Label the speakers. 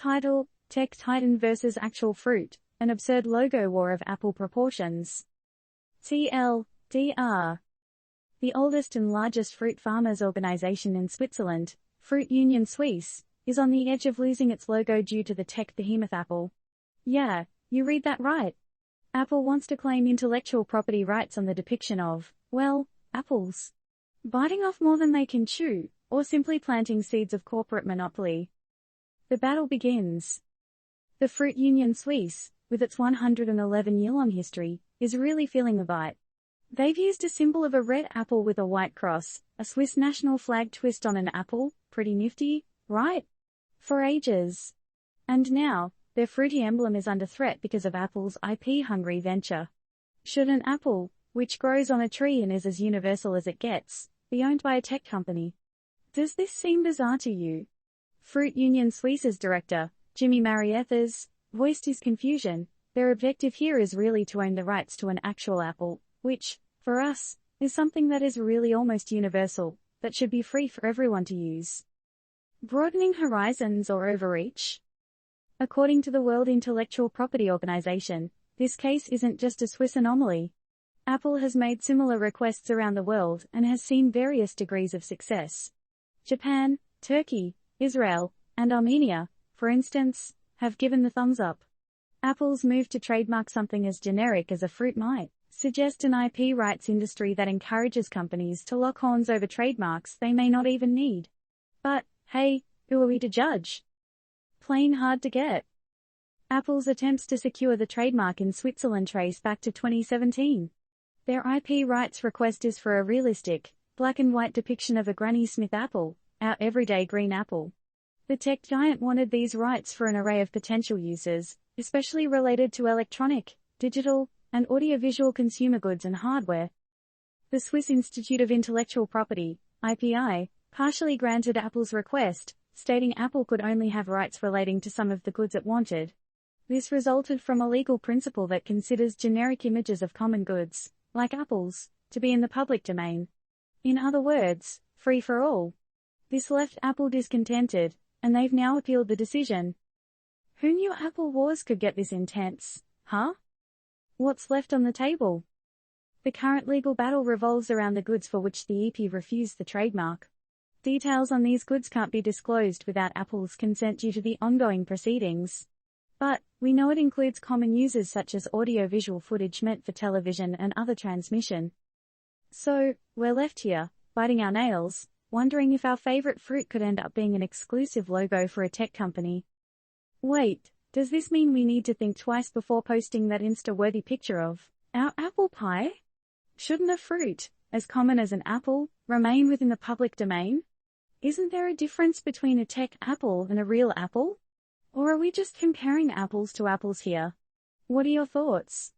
Speaker 1: Title: Tech Titan vs. Actual Fruit, an absurd logo war of Apple proportions. TLDR. The oldest and largest fruit farmers' organization in Switzerland, Fruit Union Suisse, is on the edge of losing its logo due to the tech behemoth Apple. Yeah, you read that right. Apple wants to claim intellectual property rights on the depiction of, well, apples. Biting off more than they can chew, or simply planting seeds of corporate monopoly. The battle begins. The Fruit Union Suisse, with its 111-year-long history, is really feeling the bite. They've used a symbol of a red apple with a white cross, a Swiss national flag twist on an apple, pretty nifty, right? For ages. And now, their fruity emblem is under threat because of Apple's IP-hungry venture. Should an apple, which grows on a tree and is as universal as it gets, be owned by a tech company? Does this seem bizarre to you? Fruit Union Suisse's director, Jimmy Mariethers, voiced his confusion. Their objective here is really to own the rights to an actual apple, which, for us, is something that is really almost universal, that should be free for everyone to use. Broadening horizons or overreach? According to the World Intellectual Property Organization, this case isn't just a Swiss anomaly. Apple has made similar requests around the world and has seen various degrees of success. Japan, Turkey, Israel, and Armenia, for instance, have given the thumbs up. Apple's move to trademark something as generic as a fruit might suggest an IP rights industry that encourages companies to lock horns over trademarks they may not even need. But, hey, who are we to judge? Plain hard to get. Apple's attempts to secure the trademark in Switzerland trace back to 2017. Their IP rights request is for a realistic, black and white depiction of a Granny Smith apple, our everyday green apple. The tech giant wanted these rights for an array of potential uses, especially related to electronic, digital, and audiovisual consumer goods and hardware. The Swiss Institute of Intellectual Property, IPI, partially granted Apple's request, stating Apple could only have rights relating to some of the goods it wanted. This resulted from a legal principle that considers generic images of common goods, like apples, to be in the public domain. In other words, free for all. This left Apple discontented, and they've now appealed the decision. Who knew Apple wars could get this intense, huh? What's left on the table? The current legal battle revolves around the goods for which the EP refused the trademark. Details on these goods can't be disclosed without Apple's consent due to the ongoing proceedings. But, we know it includes common uses such as audio-visual footage meant for television and other transmission. So, we're left here, biting our nails, wondering if our favorite fruit could end up being an exclusive logo for a tech company. Wait, does this mean we need to think twice before posting that Insta-worthy picture of our apple pie? Shouldn't a fruit, as common as an apple, remain within the public domain? Isn't there a difference between a tech apple and a real apple? Or are we just comparing apples to apples here? What are your thoughts?